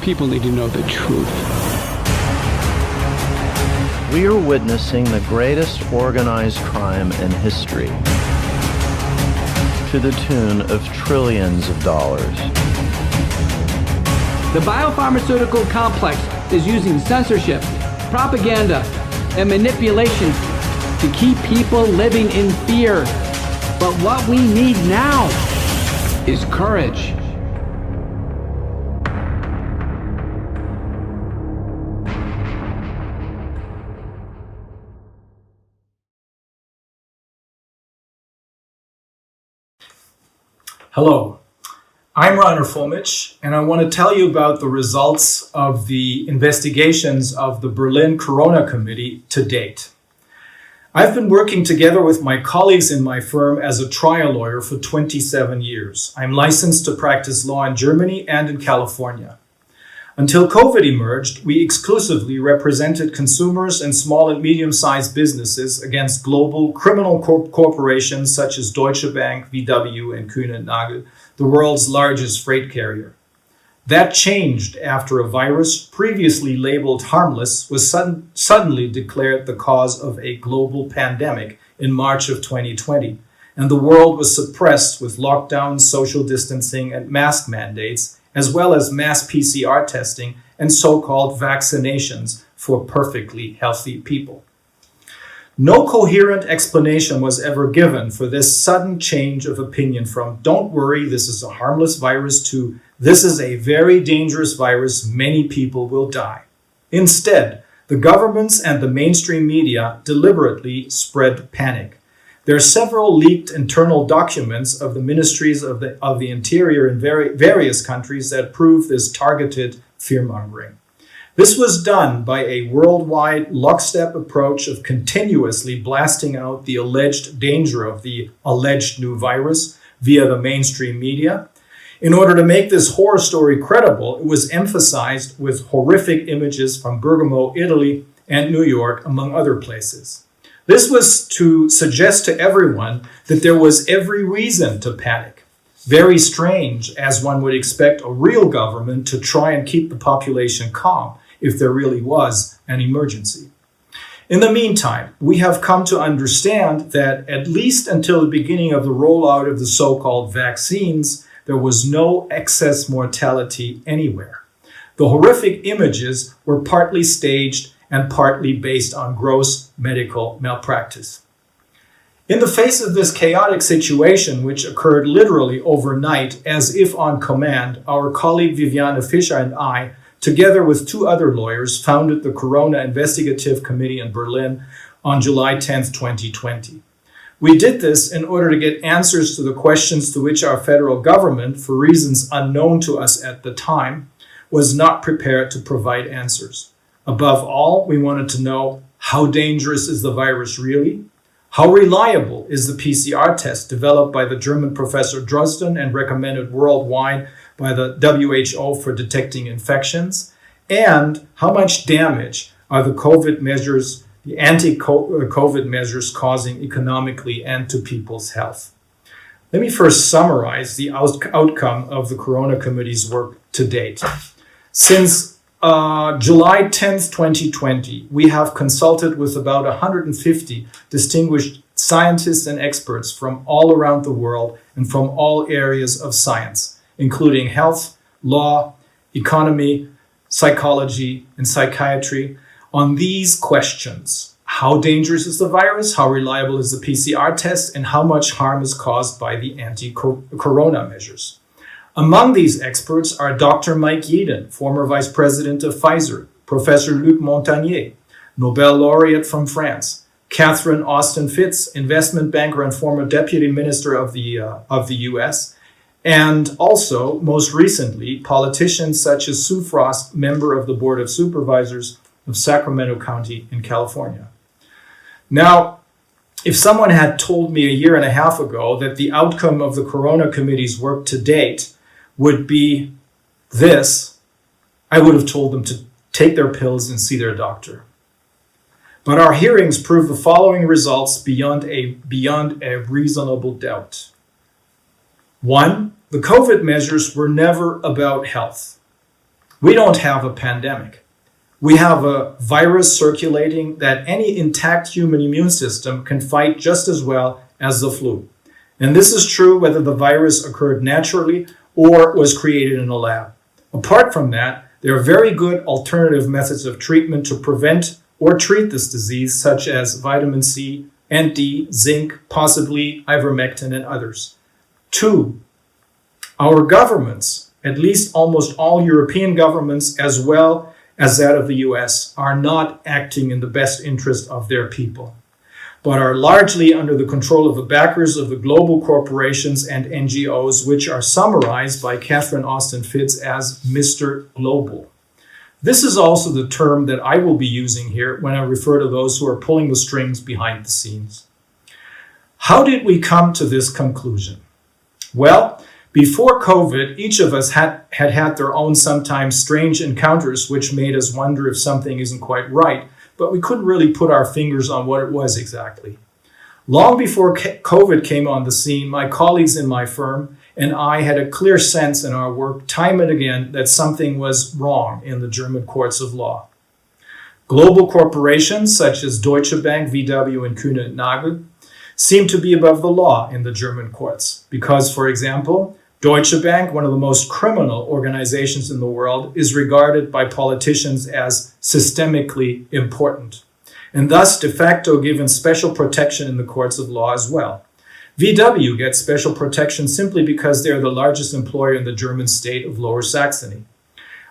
People need to know the truth. We are witnessing the greatest organized crime in history, to the tune of trillions of dollars. The biopharmaceutical complex is using censorship, propaganda, and manipulation to keep people living in fear. But what we need now is courage. Hello, I'm Rainer Fomich, and I want to tell you about the results of the investigations of the Berlin Corona Committee to date. I've been working together with my colleagues in my firm as a trial lawyer for 27 years. I'm licensed to practice law in Germany and in California. Until COVID emerged, we exclusively represented consumers and small and medium-sized businesses against global criminal corporations such as Deutsche Bank, VW, and Kühne + Nagel, the world's largest freight carrier. That changed after a virus previously labeled harmless was suddenly declared the cause of a global pandemic in March of 2020, and the world was suppressed with lockdowns, social distancing, and mask mandates, as well as mass PCR testing and so-called vaccinations for perfectly healthy people. No coherent explanation was ever given for this sudden change of opinion from "don't worry, this is a harmless virus" to "this is a very dangerous virus, many people will die." Instead, the governments and the mainstream media deliberately spread panic. There are several leaked internal documents of the ministries of the interior in various countries that prove this targeted fear-mongering. This was done by a worldwide lockstep approach of continuously blasting out the alleged danger of the alleged new virus via the mainstream media. In order to make this horror story credible, it was emphasized with horrific images from Bergamo, Italy, and New York, among other places. This was to suggest to everyone that there was every reason to panic. Very strange, as one would expect a real government to try and keep the population calm if there really was an emergency. In the meantime, we have come to understand that at least until the beginning of the rollout of the so-called vaccines, there was no excess mortality anywhere. The horrific images were partly staged and partly based on gross medical malpractice. In the face of this chaotic situation, which occurred literally overnight as if on command, our colleague Viviane Fischer and I, together with two other lawyers, founded the Corona Investigative Committee in Berlin on July 10, 2020. We did this in order to get answers to the questions to which our federal government, for reasons unknown to us at the time, was not prepared to provide answers. Above all, we wanted to know, how dangerous is the virus really? How reliable is the PCR test developed by the German Professor Drosten and recommended worldwide by the WHO for detecting infections? And how much damage are the COVID measures, the anti-COVID measures, causing economically and to people's health? Let me first summarize the outcome of the Corona Committee's work to date. Since July 10th, 2020, we have consulted with about 150 distinguished scientists and experts from all around the world and from all areas of science, including health, law, economy, psychology, and psychiatry, on these questions. How dangerous is the virus? How reliable is the PCR test? And how much harm is caused by the anti-corona measures? Among these experts are Dr. Mike Yeadon, former vice president of Pfizer, Professor Luc Montagnier, Nobel laureate from France, Catherine Austin Fitz, investment banker and former deputy minister of the US, and also, most recently, politicians such as Sue Frost, member of the Board of Supervisors of Sacramento County in California. Now, if someone had told me a year and a half ago that the outcome of the Corona Committee's work to date would be this, I would have told them to take their pills and see their doctor. But our hearings prove the following results beyond a reasonable doubt. 1, the COVID measures were never about health. We don't have a pandemic. We have a virus circulating that any intact human immune system can fight just as well as the flu. And this is true whether the virus occurred naturally or was created in a lab. Apart from that, there are very good alternative methods of treatment to prevent or treat this disease, such as vitamin C and D, zinc, possibly ivermectin, and others. 2, our governments, at least almost all European governments as well as that of the US, are not acting in the best interest of their people, but are largely under the control of the backers of the global corporations and NGOs, which are summarized by Catherine Austin Fitts as Mr. Global. This is also the term that I will be using here when I refer to those who are pulling the strings behind the scenes. How did we come to this conclusion? Well, before COVID, each of us had their own sometimes strange encounters which made us wonder if something isn't quite right, but we couldn't really put our fingers on what it was exactly. Long before COVID came on the scene, my colleagues in my firm and I had a clear sense in our work time and again that something was wrong in the German courts of law. Global corporations such as Deutsche Bank, VW, and Kühne and Nagel seem to be above the law in the German courts because, for example, Deutsche Bank, one of the most criminal organizations in the world, is regarded by politicians as systemically important, and thus de facto given special protection in the courts of law as well. VW gets special protection simply because they are the largest employer in the German state of Lower Saxony.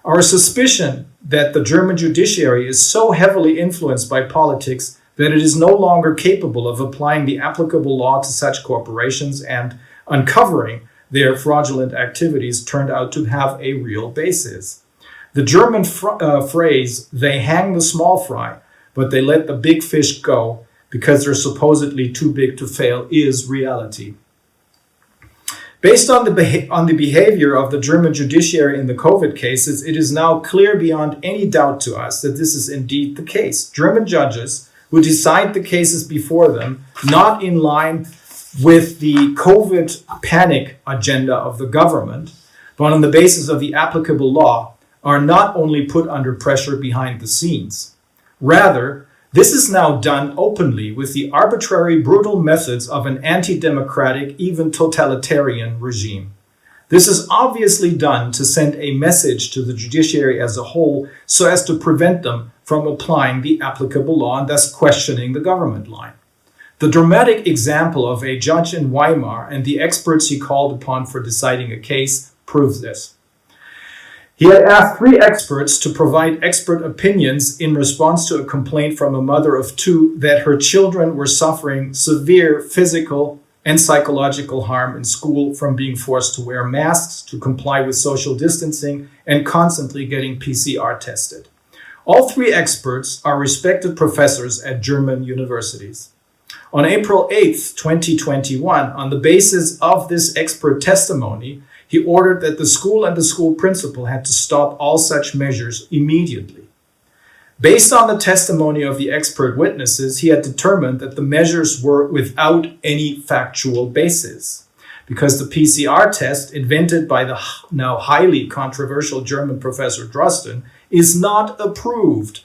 Our suspicion that the German judiciary is so heavily influenced by politics that it is no longer capable of applying the applicable law to such corporations and uncovering their fraudulent activities turned out to have a real basis. The German phrase, they hang the small fry, but they let the big fish go because they're supposedly too big to fail, is reality. Based on the behavior of the German judiciary in the COVID cases, it is now clear beyond any doubt to us that this is indeed the case. German judges who decide the cases before them, not in line with the COVID panic agenda of the government, but on the basis of the applicable law, are not only put under pressure behind the scenes. Rather, this is now done openly with the arbitrary, brutal methods of an anti-democratic, even totalitarian regime. This is obviously done to send a message to the judiciary as a whole so as to prevent them from applying the applicable law and thus questioning the government line. The dramatic example of a judge in Weimar and the experts he called upon for deciding a case proves this. He had asked 3 experts to provide expert opinions in response to a complaint from a mother of 2 that her children were suffering severe physical and psychological harm in school from being forced to wear masks, to comply with social distancing, and constantly getting PCR tested. All 3 experts are respected professors at German universities. On April 8th, 2021, on the basis of this expert testimony, he ordered that the school and the school principal had to stop all such measures immediately. Based on the testimony of the expert witnesses, he had determined that the measures were without any factual basis, because the PCR test invented by the now highly controversial German professor Drosten is not approved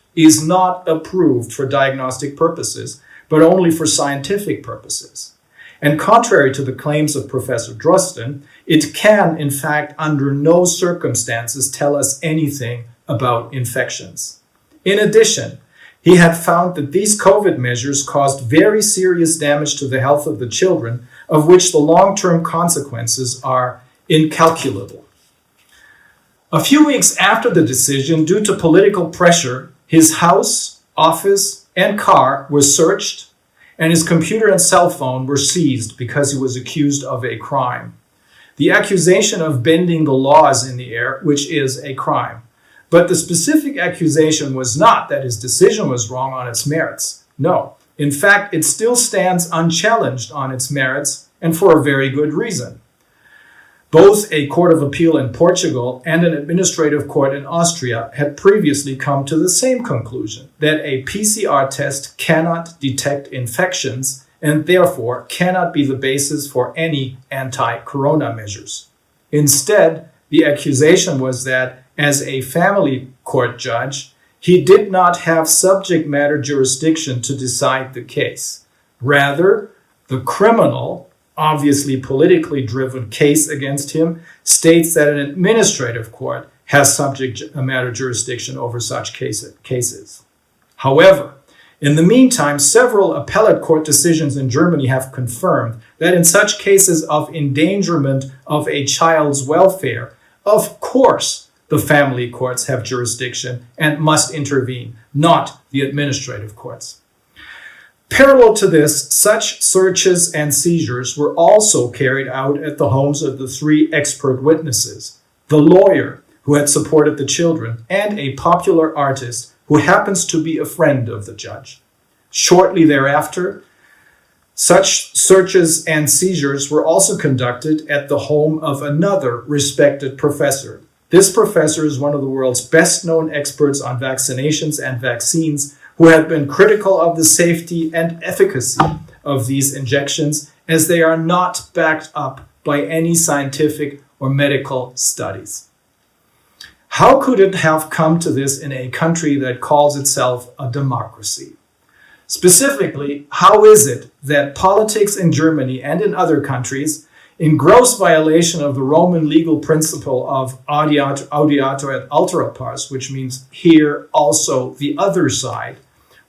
for diagnostic purposes, but only for scientific purposes. And contrary to the claims of Professor Drosten, it can, in fact, under no circumstances tell us anything about infections. In addition, he had found that these COVID measures caused very serious damage to the health of the children, of which the long-term consequences are incalculable. A few weeks after the decision, due to political pressure, his house, office, and car were searched, and his computer and cell phone were seized because he was accused of a crime. The accusation of bending the laws in the air, which is a crime. But the specific accusation was not that his decision was wrong on its merits. No. In fact, it still stands unchallenged on its merits, and for a very good reason. Both a court of appeal in Portugal and an administrative court in Austria had previously come to the same conclusion, that a PCR test cannot detect infections and therefore cannot be the basis for any anti-corona measures. Instead, the the accusation was that as a family court judge, he did not have subject matter jurisdiction to decide the case. Rather, the criminal, obviously politically driven case against him states that an administrative court has subject matter jurisdiction over such cases. However, in the meantime, several appellate court decisions in Germany have confirmed that in such cases of endangerment of a child's welfare, of course, the family courts have jurisdiction and must intervene, not the administrative courts. Parallel to this, such searches and seizures were also carried out at the homes of the three expert witnesses, the lawyer who had supported the children, and a popular artist who happens to be a friend of the judge. Shortly thereafter, such searches and seizures were also conducted at the home of another respected professor. This professor is one of the world's best-known experts on vaccinations and vaccines, who have been critical of the safety and efficacy of these injections, as they are not backed up by any scientific or medical studies. How could it have come to this in a country that calls itself a democracy? Specifically, how is it that politics in Germany and in other countries, in gross violation of the Roman legal principle of audiatur et altera pars, which means hear also the other side,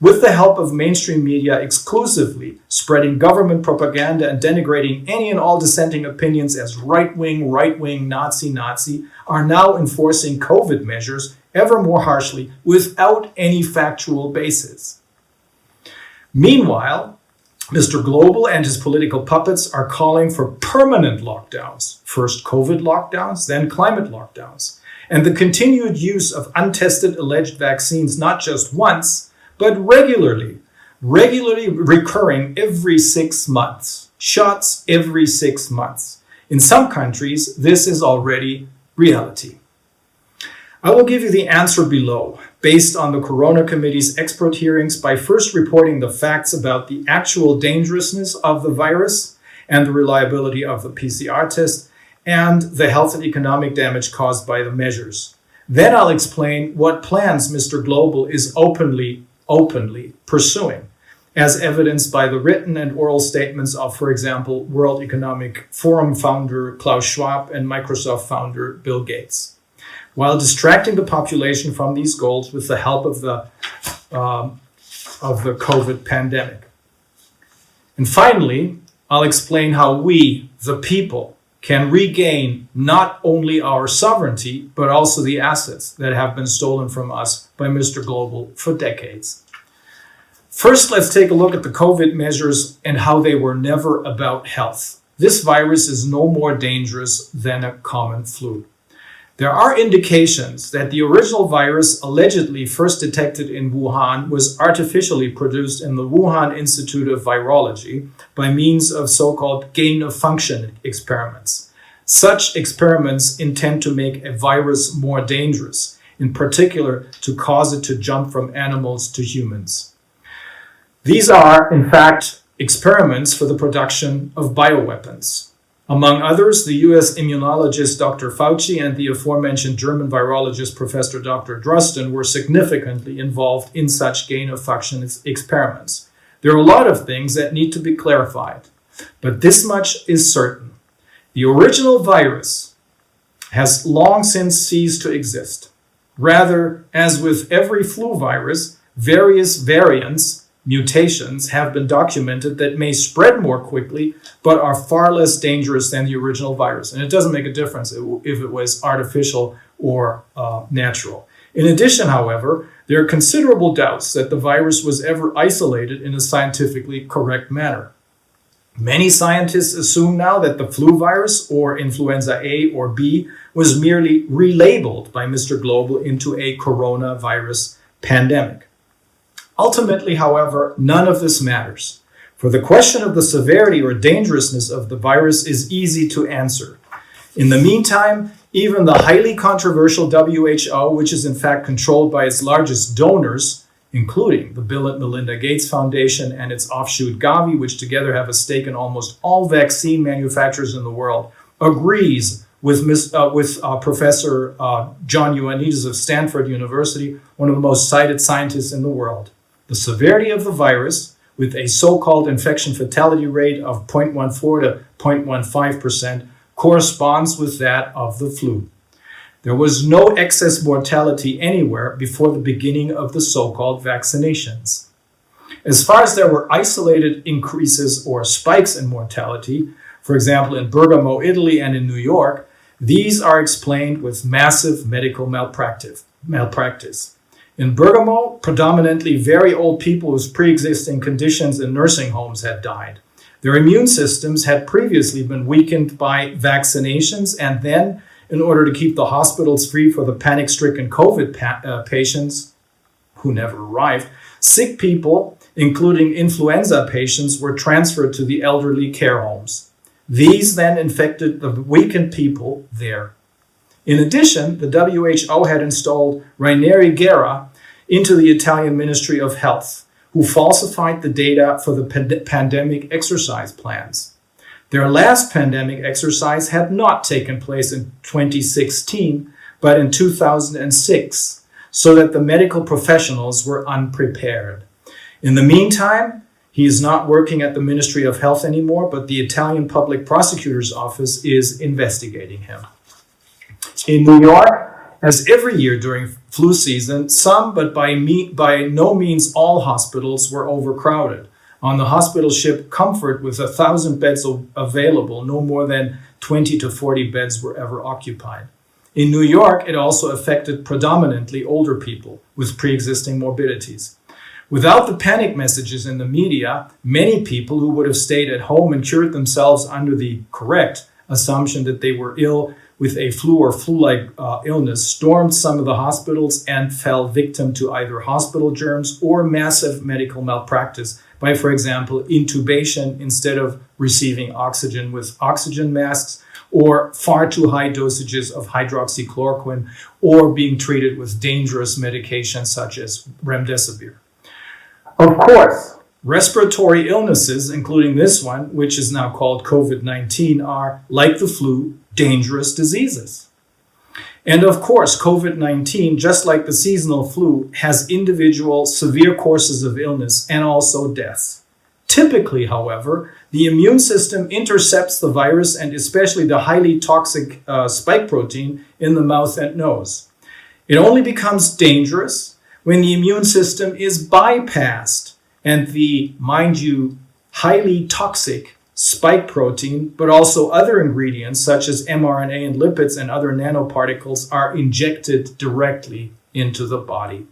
with the help of mainstream media exclusively spreading government propaganda and denigrating any and all dissenting opinions as right-wing, Nazi, are now enforcing COVID measures ever more harshly without any factual basis. Meanwhile, Mr. Global and his political puppets are calling for permanent lockdowns, first COVID lockdowns, then climate lockdowns, and the continued use of untested alleged vaccines not just once, but regularly recurring every 6 months, shots every 6 months. In some countries, this is already reality. I will give you the answer below, based on the Corona Committee's expert hearings, by first reporting the facts about the actual dangerousness of the virus and the reliability of the PCR test and the health and economic damage caused by the measures. Then I'll explain what plans Mr. Global is openly pursuing, as evidenced by the written and oral statements of, for example, World Economic Forum founder Klaus Schwab and Microsoft founder Bill Gates, while distracting the population from these goals with the help of the COVID pandemic. And finally, I'll explain how we, the people, can regain not only our sovereignty, but also the assets that have been stolen from us by Mr. Global for decades. First, let's take a look at the COVID measures and how they were never about health. This virus is no more dangerous than a common flu. There are indications that the original virus allegedly first detected in Wuhan was artificially produced in the Wuhan Institute of Virology by means of so-called gain-of-function experiments. Such experiments intend to make a virus more dangerous, in particular to cause it to jump from animals to humans. These are, in fact, experiments for the production of bioweapons. Among others, the US immunologist Dr. Fauci and the aforementioned German virologist Professor Dr. Drosten were significantly involved in such gain-of-function experiments. There are a lot of things that need to be clarified, but this much is certain. The original virus has long since ceased to exist. Rather, as with every flu virus, various variants, mutations, have been documented that may spread more quickly, but are far less dangerous than the original virus. And it doesn't make a difference if it was artificial or natural. In addition, however, there are considerable doubts that the virus was ever isolated in a scientifically correct manner. Many scientists assume now that the flu virus, or influenza A or B, was merely relabeled by Mr. Global into a coronavirus pandemic. Ultimately, however, none of this matters, for the question of the severity or dangerousness of the virus is easy to answer. In the meantime, even the highly controversial WHO, which is in fact controlled by its largest donors, including the Bill and Melinda Gates Foundation and its offshoot Gavi, which together have a stake in almost all vaccine manufacturers in the world, agrees with Professor John Ioannidis of Stanford University, one of the most cited scientists in the world. The severity of the virus, with a so-called infection fatality rate of 0.14 to 0.15%, corresponds with that of the flu. There was no excess mortality anywhere before the beginning of the so-called vaccinations. As far as there were isolated increases or spikes in mortality, for example, in Bergamo, Italy, and in New York, these are explained with massive medical malpractice. In Bergamo, predominantly very old people with pre-existing conditions in nursing homes had died. Their immune systems had previously been weakened by vaccinations, and then, in order to keep the hospitals free for the panic-stricken COVID patients who never arrived, sick people, including influenza patients, were transferred to the elderly care homes. These then infected the weakened people there. In addition, the WHO had installed Rainieri Guerra into the Italian Ministry of Health, who falsified the data for the pandemic exercise plans. Their last pandemic exercise had not taken place in 2016, but in 2006, so that the medical professionals were unprepared. In the meantime, he is not working at the Ministry of Health anymore, but the Italian Public Prosecutor's Office is investigating him. In New York, as every year during flu season, some, but by no means all hospitals were overcrowded. On the hospital ship Comfort, with 1,000 beds available, no more than 20 to 40 beds were ever occupied. In New York, it also affected predominantly older people with pre-existing morbidities. Without the panic messages in the media, many people who would have stayed at home and cured themselves under the correct assumption that they were ill with a flu or flu-like illness stormed some of the hospitals and fell victim to either hospital germs or massive medical malpractice by, for example, intubation instead of receiving oxygen with oxygen masks, or far too high dosages of hydroxychloroquine, or being treated with dangerous medications such as remdesivir. Of course, respiratory illnesses, including this one, which is now called COVID-19, are, like the flu, dangerous diseases. And of course, COVID-19, just like the seasonal flu, has individual severe courses of illness and also deaths. Typically, however, the immune system intercepts the virus and especially the highly toxic spike protein in the mouth and nose. It only becomes dangerous when the immune system is bypassed and the, mind you, highly toxic spike protein, but also other ingredients such as mRNA and lipids and other nanoparticles are injected directly into the body.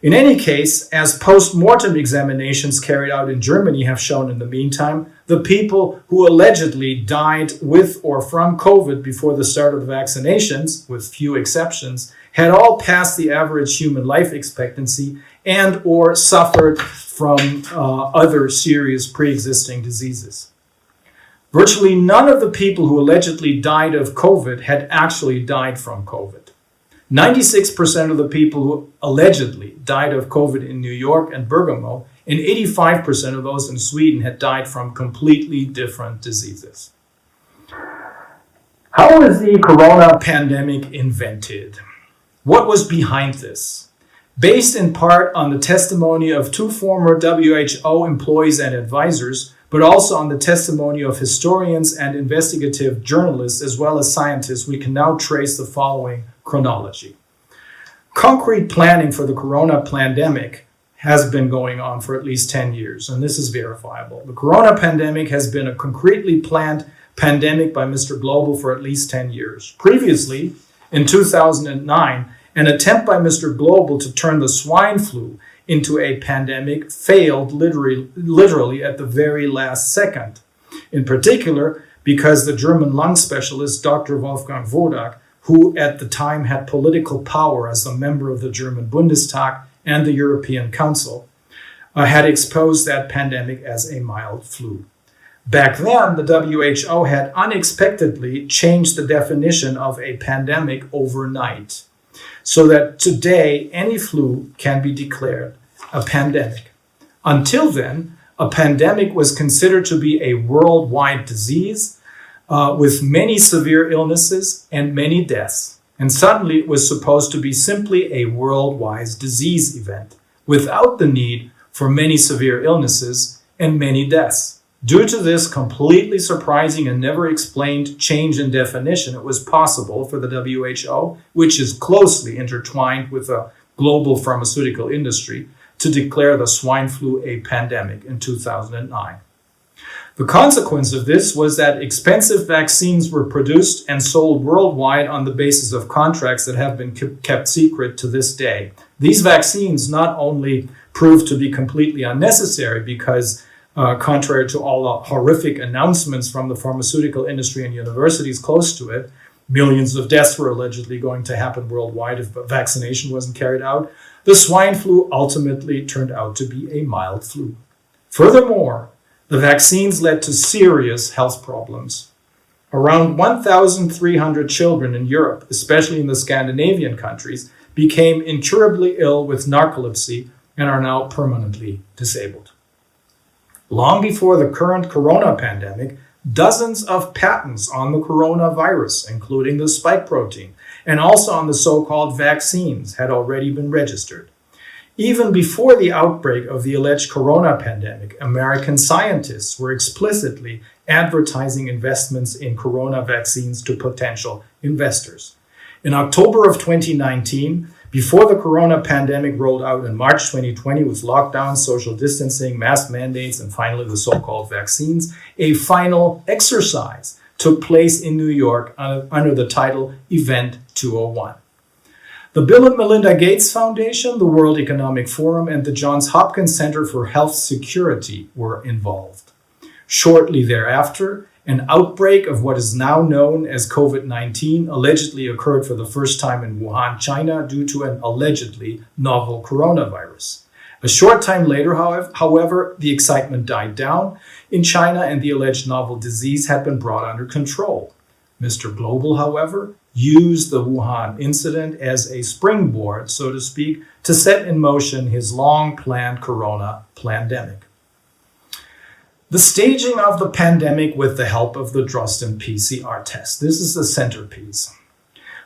In any case, as post-mortem examinations carried out in Germany have shown in the meantime, the people who allegedly died with or from COVID before the start of the vaccinations, with few exceptions, had all passed the average human life expectancy and or suffered from other serious pre-existing diseases. Virtually none of the people who allegedly died of COVID had actually died from COVID. 96% of the people who allegedly died of COVID in New York and Bergamo, and 85% of those in Sweden had died from completely different diseases. How was the corona pandemic invented? What was behind this? Based in part on the testimony of two former WHO employees and advisors, but also on the testimony of historians and investigative journalists as well as scientists, we can now trace the following chronology. Concrete planning for the corona pandemic has been going on for at least 10 years, and this is verifiable. The corona pandemic has been a concretely planned pandemic by Mr. Global for at least 10 years. Previously, in 2009, an attempt by Mr. Global to turn the swine flu into a pandemic failed literally at the very last second. In particular, because the German lung specialist, Dr. Wolfgang Wodak, who at the time had political power as a member of the German Bundestag and the European Council, had exposed that pandemic as a mild flu. Back then, the WHO had unexpectedly changed the definition of a pandemic overnight, so that today any flu can be declared a pandemic. Until then, a pandemic was considered to be a worldwide disease with many severe illnesses and many deaths. And suddenly it was supposed to be simply a worldwide disease event without the need for many severe illnesses and many deaths. Due to this completely surprising and never explained change in definition, it was possible for the WHO, which is closely intertwined with the global pharmaceutical industry, to declare the swine flu a pandemic in 2009. The consequence of this was that expensive vaccines were produced and sold worldwide on the basis of contracts that have been kept secret to this day. These vaccines not only proved to be completely unnecessary because, contrary to all the horrific announcements from the pharmaceutical industry and universities close to it, millions of deaths were allegedly going to happen worldwide if vaccination wasn't carried out. The swine flu ultimately turned out to be a mild flu. Furthermore, the vaccines led to serious health problems. Around 1,300 children in Europe, especially in the Scandinavian countries, became incurably ill with narcolepsy and are now permanently disabled. Long before the current corona pandemic, dozens of patents on the coronavirus, including the spike protein, and also on the so-called vaccines, had already been registered. Even before the outbreak of the alleged corona pandemic, American scientists were explicitly advertising investments in corona vaccines to potential investors. In October of 2019, before the corona pandemic rolled out in March 2020 with lockdowns, social distancing, mask mandates, and finally the so-called vaccines, a final exercise took place in New York under the title Event 201. The Bill and Melinda Gates Foundation, the World Economic Forum, and the Johns Hopkins Center for Health Security were involved. Shortly thereafter, an outbreak of what is now known as COVID-19 allegedly occurred for the first time in Wuhan, China, due to an allegedly novel coronavirus. A short time later, however, the excitement died down in China and the alleged novel disease had been brought under control. Mr. Global, however, used the Wuhan incident as a springboard, so to speak, to set in motion his long-planned corona pandemic. The staging of the pandemic with the help of the Drosten PCR test. This is the centerpiece.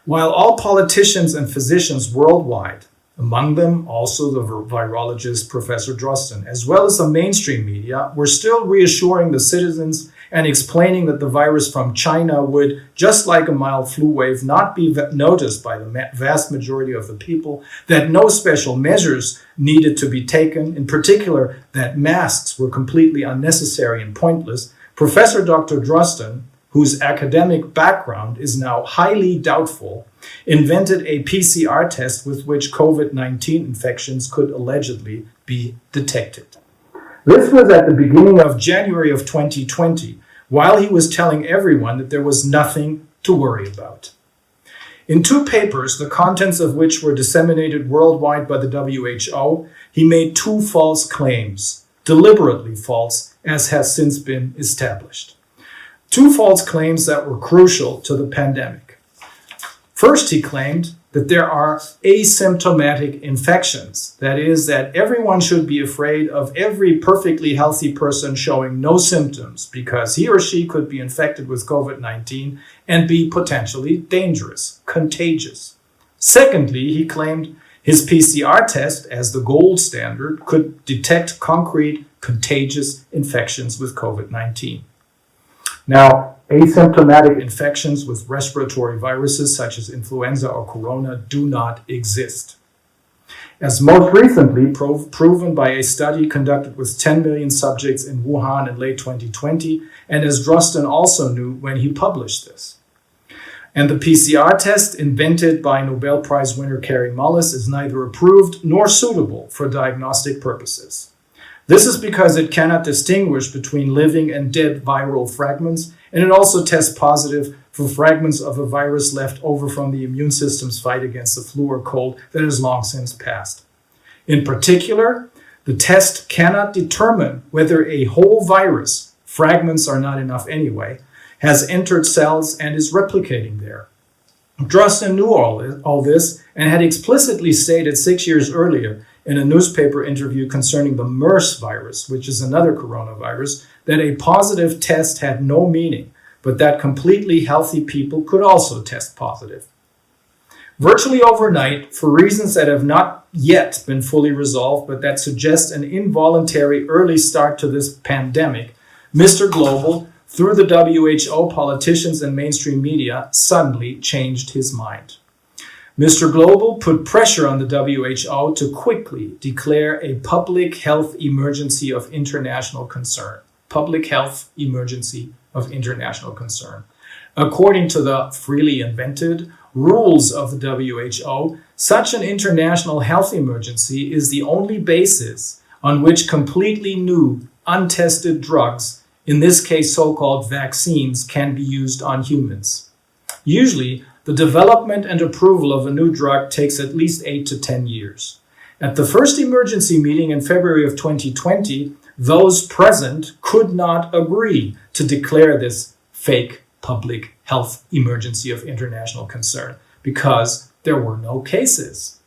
While all politicians and physicians worldwide, among them also the virologist Professor Drosten, as well as the mainstream media, were still reassuring the citizens and explaining that the virus from China would, just like a mild flu wave, not be noticed by the vast majority of the people, that no special measures needed to be taken, in particular that masks were completely unnecessary and pointless, Professor Dr. Drosten, whose academic background is now highly doubtful, invented a PCR test with which COVID-19 infections could allegedly be detected. This was at the beginning of January of 2020, while he was telling everyone that there was nothing to worry about. In two papers, the contents of which were disseminated worldwide by the WHO, he made two false claims, deliberately false, as has since been established. Two false claims that were crucial to the pandemic. First, he claimed that there are asymptomatic infections. That is, that everyone should be afraid of every perfectly healthy person showing no symptoms because he or she could be infected with COVID-19 and be potentially dangerous, contagious. Secondly, he claimed his PCR test, as the gold standard, could detect concrete contagious infections with COVID-19. Now, asymptomatic infections with respiratory viruses such as influenza or corona do not exist. As most recently proven by a study conducted with 10 million subjects in Wuhan in late 2020, and as Drosten also knew when he published this. And the PCR test invented by Nobel Prize winner Kary Mullis is neither approved nor suitable for diagnostic purposes. This is because it cannot distinguish between living and dead viral fragments, and it also tests positive for fragments of a virus left over from the immune system's fight against the flu or cold that has long since passed. In particular, the test cannot determine whether a whole virus, fragments are not enough anyway, has entered cells and is replicating there. Drosten knew all this and had explicitly stated 6 years earlier in a newspaper interview concerning the MERS virus, which is another coronavirus, that a positive test had no meaning but that completely healthy people could also test positive. Virtually overnight, for reasons that have not yet been fully resolved, but that suggest an involuntary early start to this pandemic, Mr. Global, through the WHO, politicians, and mainstream media, suddenly changed his mind. Mr. Global put pressure on the WHO to quickly declare a public health emergency of international concern. Public health emergency of international concern. According to the freely invented rules of the WHO, such an international health emergency is the only basis on which completely new, untested drugs, in this case so-called vaccines, can be used on humans. Usually, the development and approval of a new drug takes at least 8 to 10 years. At the first emergency meeting in February of 2020, those present could not agree to declare this fake public health emergency of international concern because there were no cases.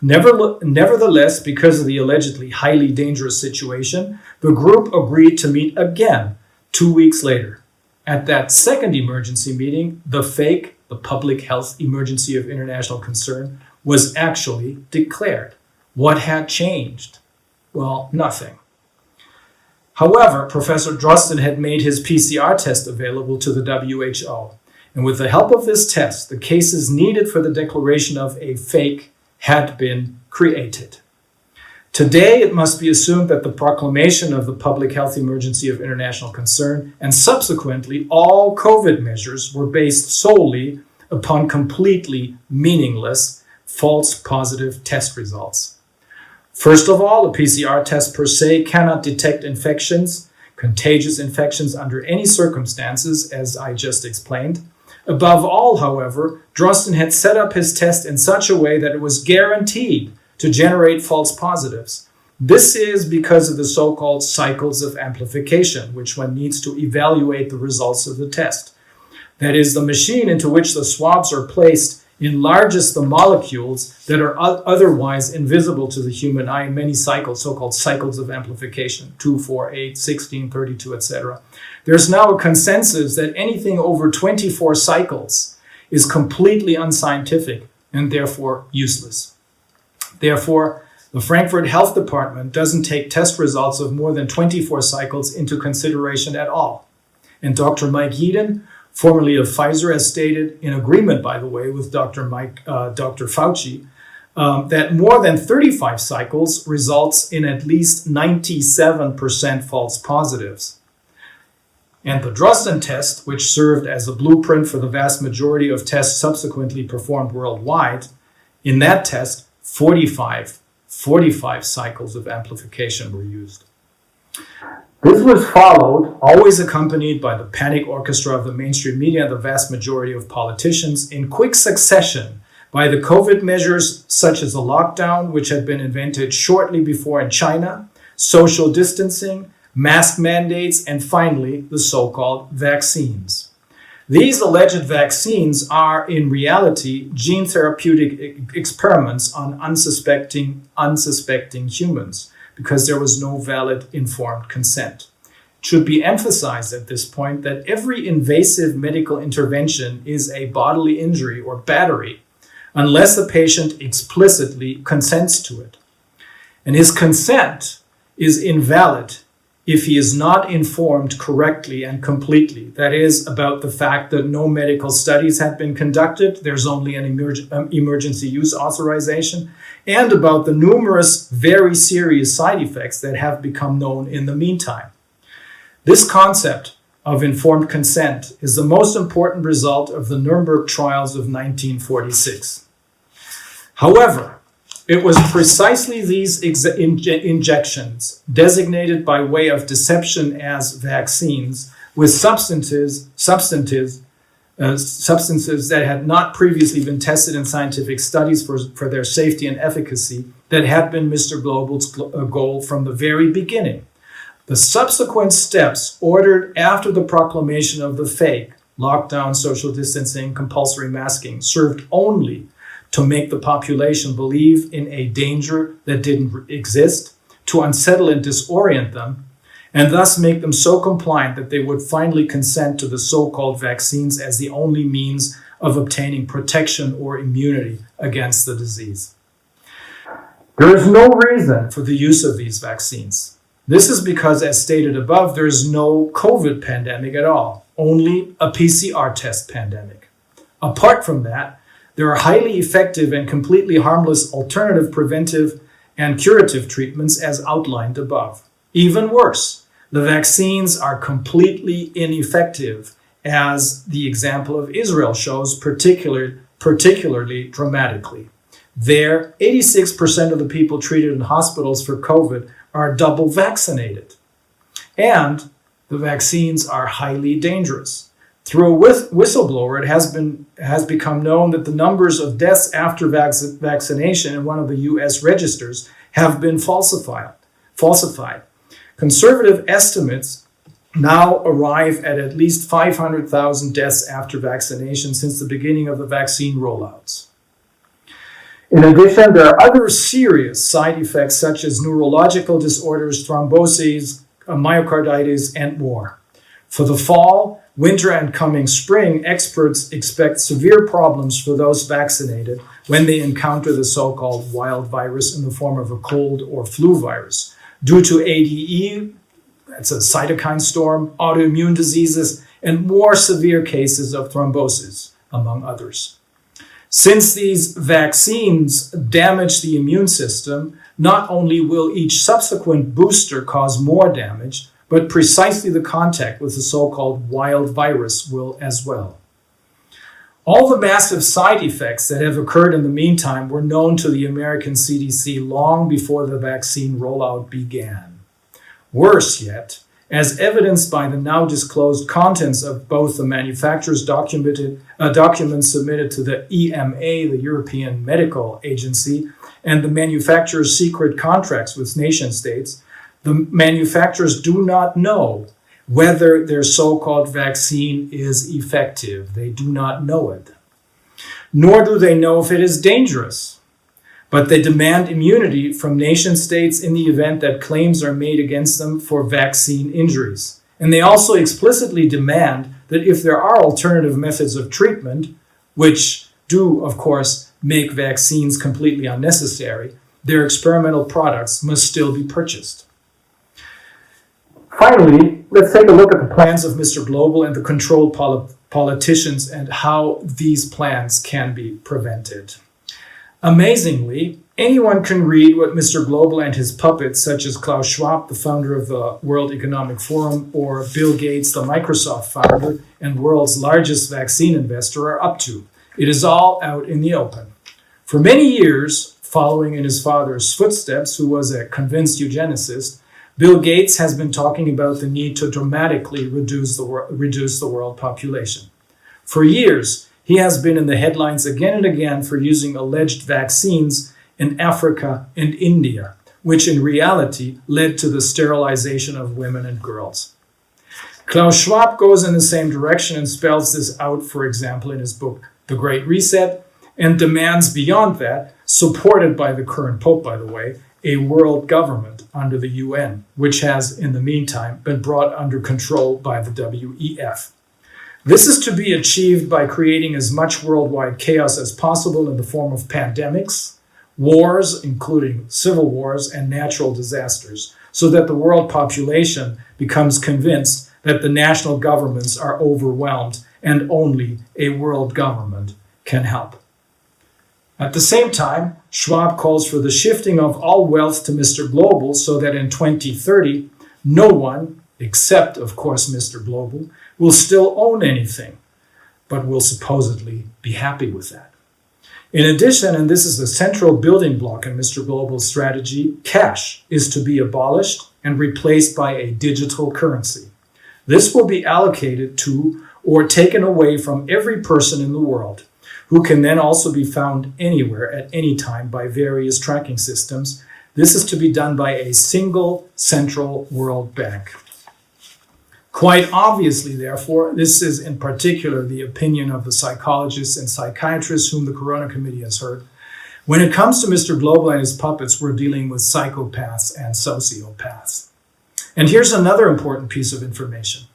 Nevertheless, because of the allegedly highly dangerous situation, the group agreed to meet again 2 weeks later. At that second emergency meeting, the public health emergency of international concern, was actually declared. What had changed? Well, nothing. However, Professor Drosten had made his PCR test available to the WHO, and with the help of this test, the cases needed for the declaration of a fake had been created. Today, it must be assumed that the proclamation of the public health emergency of international concern and subsequently all COVID measures were based solely upon completely meaningless false positive test results. First of all, a PCR test per se cannot detect infections, contagious infections under any circumstances, as I just explained. Above all, however, Drosten had set up his test in such a way that it was guaranteed to generate false positives. This is because of the so-called cycles of amplification, which one needs to evaluate the results of the test. That is, the machine into which the swabs are placed enlarges the molecules that are otherwise invisible to the human eye in many cycles, so-called cycles of amplification, 2, 4, 8, 16, 32, etc. There's now a consensus that anything over 24 cycles is completely unscientific and therefore useless. Therefore, the Frankfurt Health Department doesn't take test results of more than 24 cycles into consideration at all. And Dr. Mike Yeadon, formerly of Pfizer, has stated, in agreement, by the way, with Dr. Fauci, that more than 35 cycles results in at least 97% false positives. And the Drosten test, which served as a blueprint for the vast majority of tests subsequently performed worldwide, in that test, 45 cycles of amplification were used. This was followed, always accompanied by the panic orchestra of the mainstream media and the vast majority of politicians, in quick succession by the COVID measures such as a lockdown, which had been invented shortly before in China, social distancing, mask mandates, and finally, the so-called vaccines. These alleged vaccines are, in reality, gene therapeutic experiments on unsuspecting humans, because there was no valid informed consent. It should be emphasized at this point that every invasive medical intervention is a bodily injury or battery, unless the patient explicitly consents to it. And his consent is invalid if he is not informed correctly and completely. That is, about the fact that no medical studies had been conducted, there's only an emergency use authorization, and about the numerous very serious side effects that have become known in the meantime. This concept of informed consent is the most important result of the Nuremberg trials of 1946. However, it was precisely these injections, designated by way of deception as vaccines, with substances that had not previously been tested in scientific studies for their safety and efficacy, that had been Mr. Global's goal from the very beginning. The subsequent steps ordered after the proclamation of the fake, lockdown, social distancing, compulsory masking, served only to make the population believe in a danger that didn't exist, to unsettle and disorient them, and thus make them so compliant that they would finally consent to the so-called vaccines as the only means of obtaining protection or immunity against the disease. There is no reason for the use of these vaccines. This is because, as stated above, there is no COVID pandemic at all, only a PCR test pandemic. Apart from that, there are highly effective and completely harmless alternative preventive and curative treatments as outlined above. Even worse, the vaccines are completely ineffective, as the example of Israel shows particularly dramatically. There, 86% of the people treated in hospitals for COVID are double vaccinated. And the vaccines are highly dangerous. Through a whistleblower, it has become known that the numbers of deaths after vaccination in one of the U.S. registers have been falsified. Conservative estimates now arrive at least 500,000 deaths after vaccination since the beginning of the vaccine rollouts. In addition, there are other serious side effects such as neurological disorders, thromboses, myocarditis, and more. For the fall, winter, and coming spring, experts expect severe problems for those vaccinated when they encounter the so-called wild virus in the form of a cold or flu virus, due to ADE, that's a cytokine storm, autoimmune diseases, and more severe cases of thrombosis, among others. Since these vaccines damage the immune system, not only will each subsequent booster cause more damage, but precisely the contact with the so-called wild virus will as well. All the massive side effects that have occurred in the meantime were known to the American CDC long before the vaccine rollout began. Worse yet, as evidenced by the now disclosed contents of both the manufacturer's documents submitted to the EMA, the European Medical Agency, and the manufacturer's secret contracts with nation states, the manufacturers do not know whether their so-called vaccine is effective. They do not know it. Nor do they know if it is dangerous. But they demand immunity from nation states in the event that claims are made against them for vaccine injuries. And they also explicitly demand that if there are alternative methods of treatment, which do, of course, make vaccines completely unnecessary, their experimental products must still be purchased. Finally, let's take a look at the plans of Mr. Global and the controlled politicians and how these plans can be prevented. Amazingly, anyone can read what Mr. Global and his puppets, such as Klaus Schwab, the founder of the World Economic Forum, or Bill Gates, the Microsoft founder and world's largest vaccine investor, are up to. It is all out in the open. For many years, following in his father's footsteps, who was a convinced eugenicist, Bill Gates has been talking about the need to dramatically reduce the world population. For years, he has been in the headlines again and again for using alleged vaccines in Africa and India, which in reality led to the sterilization of women and girls. Klaus Schwab goes in the same direction and spells this out, for example, in his book, The Great Reset, and demands beyond that, supported by the current Pope, by the way, a world government under the UN, which has, in the meantime, been brought under control by the WEF. This is to be achieved by creating as much worldwide chaos as possible in the form of pandemics, wars, including civil wars, and natural disasters, so that the world population becomes convinced that the national governments are overwhelmed and only a world government can help. At the same time, Schwab calls for the shifting of all wealth to Mr. Global so that in 2030, no one, except, of course, Mr. Global, will still own anything, but will supposedly be happy with that. In addition, and this is the central building block in Mr. Global's strategy, cash is to be abolished and replaced by a digital currency. This will be allocated to or taken away from every person in the world, who can then also be found anywhere at any time by various tracking systems. This is to be done by a single central world bank. Quite obviously, therefore, this is in particular the opinion of the psychologists and psychiatrists whom the Corona Committee has heard. When it comes to Mr. Global and his puppets, we're dealing with psychopaths and sociopaths. And here's another important piece of information.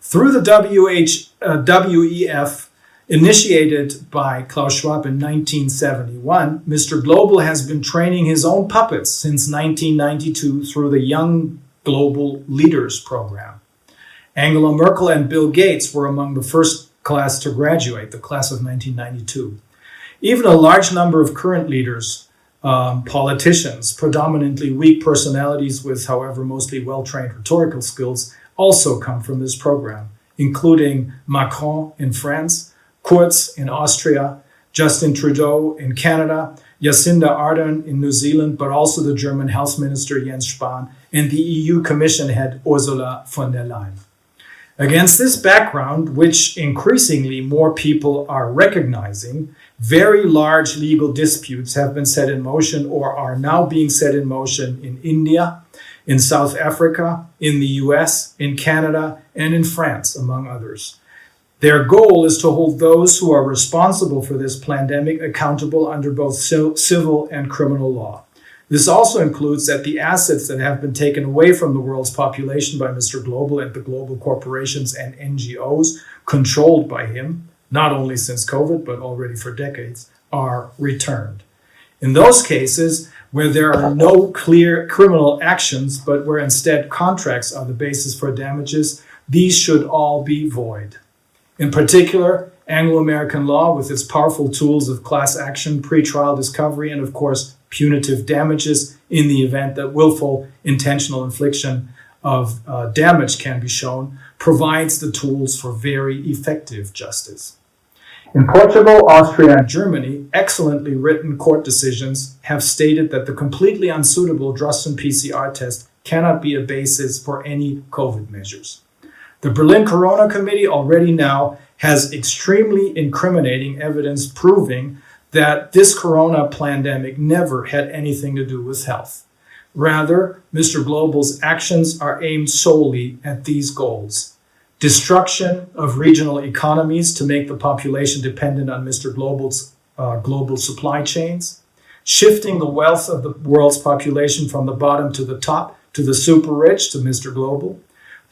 Through the WEF, initiated by Klaus Schwab in 1971, Mr. Global has been training his own puppets since 1992 through the Young Global Leaders Program. Angela Merkel and Bill Gates were among the first class to graduate, the class of 1992. Even a large number of current leaders, politicians, predominantly weak personalities with, however, mostly well-trained rhetorical skills, also come from this program, including Macron in France, Kurz in Austria, Justin Trudeau in Canada, Jacinda Ardern in New Zealand, but also the German Health Minister Jens Spahn and the EU Commission head Ursula von der Leyen. Against this background, which increasingly more people are recognizing, very large legal disputes have been set in motion or are now being set in motion in India, in South Africa, in the US, in Canada, and in France, among others. Their goal is to hold those who are responsible for this pandemic accountable under both civil and criminal law. This also includes that the assets that have been taken away from the world's population by Mr. Global and the global corporations and NGOs controlled by him, not only since COVID, but already for decades, are returned. In those cases where there are no clear criminal actions, but where instead contracts are the basis for damages, these should all be void. In particular, Anglo-American law, with its powerful tools of class action, pretrial discovery, and of course, punitive damages in the event that willful intentional infliction of damage can be shown, provides the tools for very effective justice. In Portugal, Austria, and Germany, excellently written court decisions have stated that the completely unsuitable Drosten PCR test cannot be a basis for any COVID measures. The Berlin Corona Committee already now has extremely incriminating evidence proving that this corona pandemic never had anything to do with health. Rather, Mr. Global's actions are aimed solely at these goals: destruction of regional economies to make the population dependent on Mr. Global's global supply chains, shifting the wealth of the world's population from the bottom to the top, to the super rich, to Mr. Global,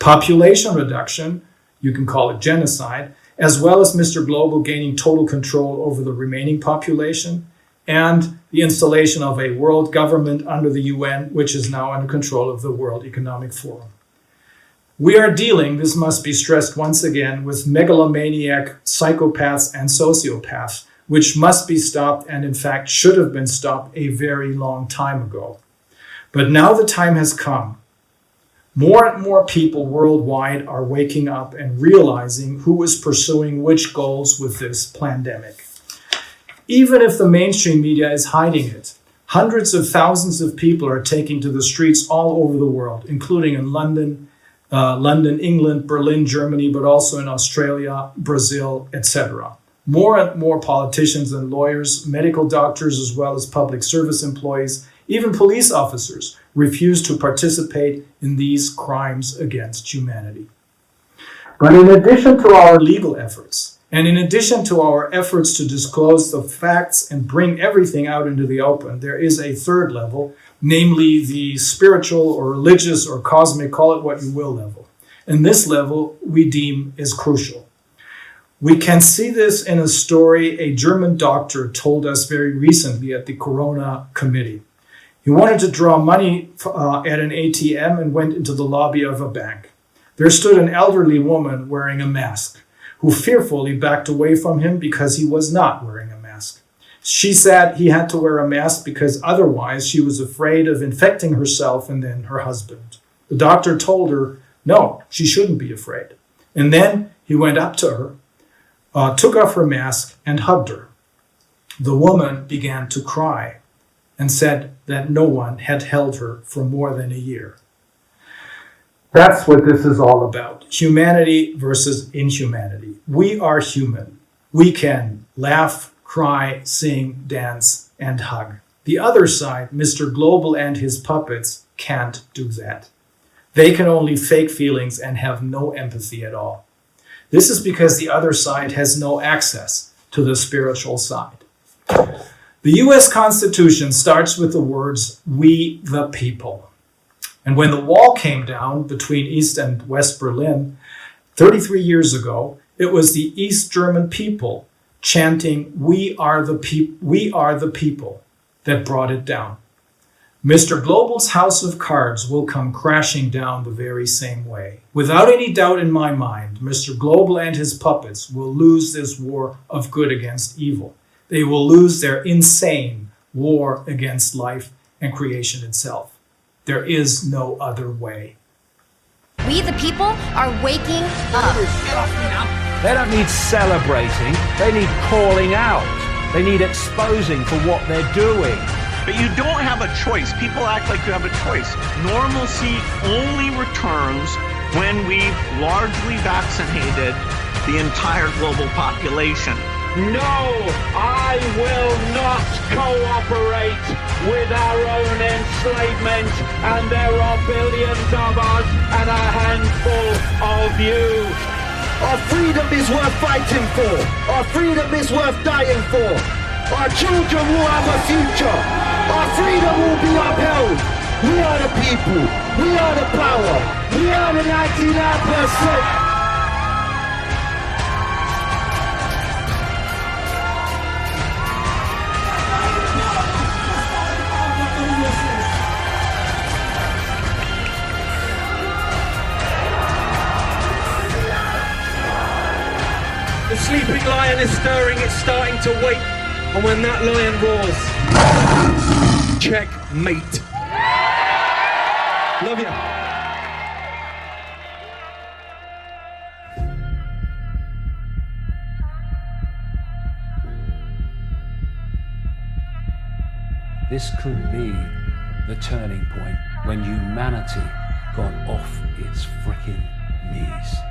population reduction, you can call it genocide, as well as Mr. Global gaining total control over the remaining population, and the installation of a world government under the UN, which is now under control of the World Economic Forum. We are dealing, this must be stressed once again, with megalomaniac psychopaths and sociopaths, which must be stopped and in fact should have been stopped a very long time ago. But now the time has come. More and more people worldwide are waking up and realizing who is pursuing which goals with this pandemic. Even if the mainstream media is hiding it, hundreds of thousands of people are taking to the streets all over the world, including in London, England, Berlin, Germany, but also in Australia, Brazil, etc. More and more politicians and lawyers, medical doctors, as well as public service employees, even police officers, refuse to participate in these crimes against humanity. But in addition to our legal efforts, and in addition to our efforts to disclose the facts and bring everything out into the open, there is a third level, namely the spiritual or religious or cosmic, call it what you will, level. And this level we deem is crucial. We can see this in a story a German doctor told us very recently at the Corona Committee. He wanted to draw money at an ATM and went into the lobby of a bank. There stood an elderly woman wearing a mask, who fearfully backed away from him because he was not wearing a mask. She said he had to wear a mask because otherwise she was afraid of infecting herself and then her husband. The doctor told her, no, she shouldn't be afraid. And then he went up to her, took off her mask and hugged her. The woman began to cry and said that no one had held her for more than a year. That's what this is all about. Humanity versus inhumanity. We are human. We can laugh, cry, sing, dance, and hug. The other side, Mr. Global and his puppets, can't do that. They can only fake feelings and have no empathy at all. This is because the other side has no access to the spiritual side. The US Constitution starts with the words, "We the people." And when the wall came down between East and West Berlin 33 years ago, it was the East German people chanting, "We are the people," that brought it down. Mr. Global's house of cards will come crashing down the very same way. Without any doubt in my mind, Mr. Global and his puppets will lose this war of good against evil. They will lose their insane war against life and creation itself. There is no other way. We, the people, are waking up. They don't need celebrating, they need calling out. They need exposing for what they're doing. But you don't have a choice. People act like you have a choice. Normalcy only returns when we've largely vaccinated the entire global population. No, I will not cooperate with our own enslavement, and there are billions of us and a handful of you. Our freedom is worth fighting for. Our freedom is worth dying for. Our children will have a future. Our freedom will be upheld. We are the people. We are the power. We are the 99%. The sleeping lion is stirring, it's starting to wake. And when that lion roars, checkmate. Love ya. This could be the turning point when humanity got off its frickin' knees.